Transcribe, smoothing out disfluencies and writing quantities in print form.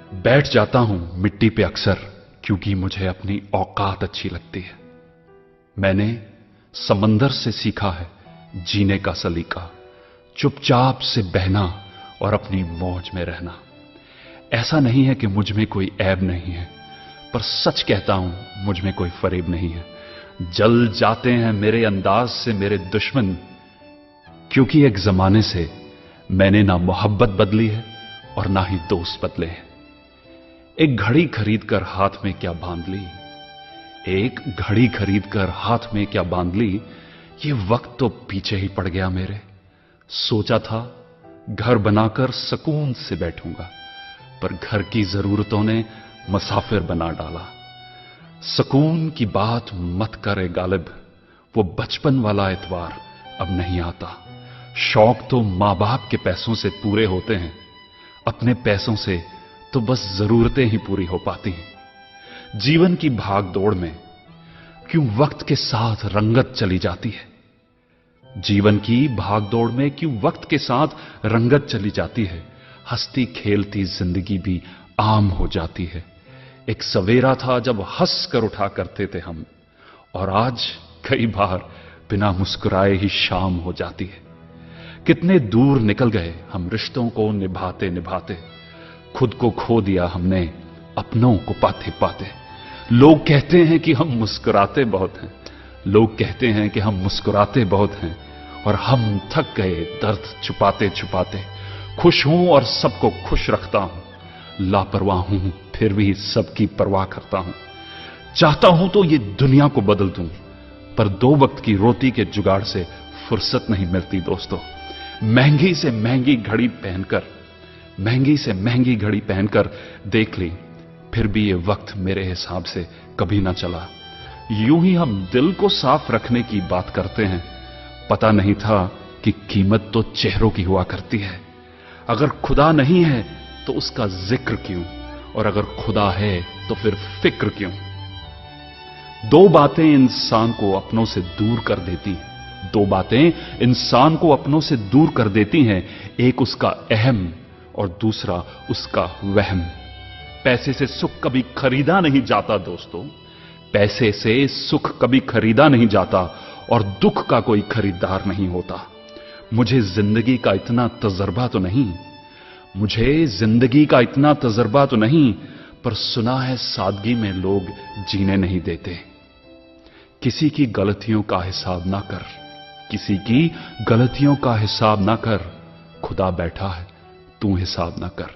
बैठ जाता हूं मिट्टी पे अक्सर क्योंकि मुझे अपनी औकात अच्छी लगती है। मैंने समंदर से सीखा है जीने का सलीका, चुपचाप से बहना और अपनी मौज में रहना। ऐसा नहीं है कि मुझ में कोई ऐब नहीं है, पर सच कहता हूं मुझ में कोई फरेब नहीं है। जल जाते हैं मेरे अंदाज से मेरे दुश्मन, क्योंकि एक जमाने से मैंने ना मोहब्बत बदली है और ना ही दोस्त बदले हैं। एक घड़ी खरीद कर हाथ में क्या बांध ली, एक घड़ी खरीद कर हाथ में क्या बांध ली, ये वक्त तो पीछे ही पड़ गया मेरे। सोचा था घर बनाकर सुकून से बैठूंगा, पर घर की जरूरतों ने मुसाफिर बना डाला। सुकून की बात मत करे गालिब, वो बचपन वाला एतवार अब नहीं आता। शौक तो मां बाप के पैसों से पूरे होते हैं, अपने पैसों से तो बस जरूरतें ही पूरी हो पाती हैं। जीवन की भाग दौड़ में क्यों वक्त के साथ रंगत चली जाती है, जीवन की भाग दौड़ में क्यों वक्त के साथ रंगत चली जाती है। हंसती खेलती जिंदगी भी आम हो जाती है। एक सवेरा था जब हंस कर उठा करते थे हम, और आज कई बार बिना मुस्कुराए ही शाम हो जाती है। कितने दूर निकल गए हम रिश्तों को निभाते निभाते, खुद को खो दिया हमने अपनों को पाते पाते। लोग कहते हैं कि हम मुस्कुराते बहुत हैं, लोग कहते हैं कि हम मुस्कुराते बहुत हैं, और हम थक गए दर्द छुपाते छुपाते। खुश हूं और सबको खुश रखता हूं, लापरवाह हूं फिर भी सबकी परवाह करता हूं। चाहता हूं तो ये दुनिया को बदल दूं, पर दो वक्त की रोटी के जुगाड़ से फुर्सत नहीं मिलती दोस्तों। महंगी से महंगी घड़ी पहनकर, महंगी से महंगी घड़ी पहनकर देख ली, फिर भी ये वक्त मेरे हिसाब से कभी ना चला। यूं ही हम दिल को साफ रखने की बात करते हैं, पता नहीं था कि कीमत तो चेहरों की हुआ करती है। अगर खुदा नहीं है तो उसका जिक्र क्यों, और अगर खुदा है तो फिर फिक्र क्यों। दो बातें इंसान को अपनों से दूर कर देती हैं, दो बातें इंसान को अपनों से दूर कर देती हैं, एक उसका अहम और दूसरा उसका वहम। पैसे से सुख कभी खरीदा नहीं जाता दोस्तों, पैसे से सुख कभी खरीदा नहीं जाता, और दुख का कोई खरीदार नहीं होता। मुझे जिंदगी का इतना तजर्बा तो नहीं, मुझे जिंदगी का इतना तजर्बा तो नहीं, पर सुना है सादगी में लोग जीने नहीं देते। किसी की गलतियों का हिसाब ना कर, किसी की गलतियों का हिसाब ना कर, खुदा बैठा है तू हिसाब ना कर।